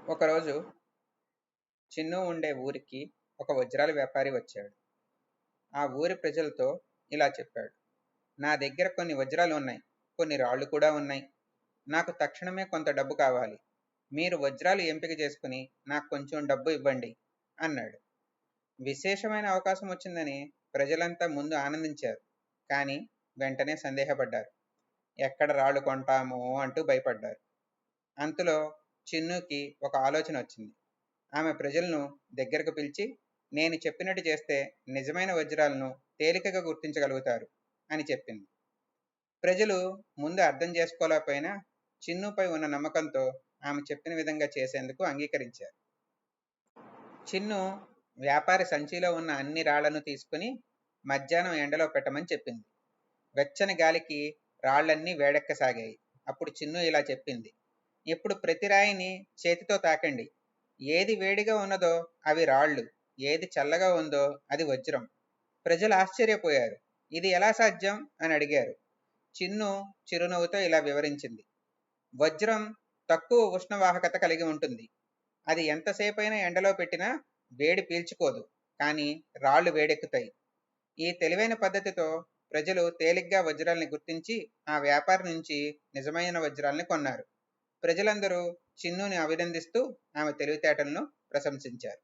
ఒకరోజు చిన్ను ఉండే ఊరికి ఒక వజ్రాల వ్యాపారి వచ్చాడు. ఆ ఊరి ప్రజలతో ఇలా చెప్పాడు: నా దగ్గర కొన్ని వజ్రాలు ఉన్నాయి, కొన్ని రాళ్ళు కూడా ఉన్నాయి. నాకు తక్షణమే కొంత డబ్బు కావాలి. మీరు వజ్రాలు ఎంపిక చేసుకుని నాకు కొంచెం డబ్బు ఇవ్వండి అన్నాడు. విశేషమైన అవకాశం వచ్చిందని ప్రజలంతా ముందు ఆనందించారు. కానీ వెంటనే సందేహపడ్డారు. ఎక్కడ రాళ్ళు కొంటామో అంటూ భయపడ్డారు. అంతలో చిన్నుకి ఒక ఆలోచన వచ్చింది. ఆమె ప్రజలను దగ్గరకు పిలిచి, నేను చెప్పినట్టు చేస్తే నిజమైన వజ్రాలను తేలికగా గుర్తించగలుగుతారు అని చెప్పింది. ప్రజలు ముందు అర్థం చేసుకోలేకపోయినా చిన్నుపై ఉన్న నమ్మకంతో ఆమె చెప్పిన విధంగా చేసేందుకు అంగీకరించారు. చిన్ను వ్యాపారి సంచిలో ఉన్న అన్ని రాళ్లను తీసుకుని మధ్యాహ్నం ఎండలో పెట్టమని చెప్పింది. వెచ్చని గాలికి రాళ్లన్నీ వేడెక్కసాగాయి. అప్పుడు చిన్ను ఇలా చెప్పింది: ఇప్పుడు ప్రతి రాయిని చేతితో తాకండి. ఏది వేడిగా ఉన్నదో అవి రాళ్ళు, ఏది చల్లగా ఉందో అది వజ్రం. ప్రజలు ఆశ్చర్యపోయారు. ఇది ఎలా సాధ్యం అని అడిగారు. చిన్ను చిరునవ్వుతో ఇలా వివరించింది: వజ్రం తక్కువ ఉష్ణవాహకత కలిగి ఉంటుంది. అది ఎంతసేపైనా ఎండలో పెట్టినా వేడి పీల్చుకోదు, కానీ రాళ్ళు వేడెక్కుతాయి. ఈ తెలివైన పద్ధతితో ప్రజలు తేలిగ్గా వజ్రాల్ని గుర్తించి ఆ వ్యాపారి నుంచి నిజమైన వజ్రాల్ని కొన్నారు. ప్రజలందరూ చిన్నుని అభినందిస్తూ ఆమె తెలివితేటలను ప్రశంసించారు.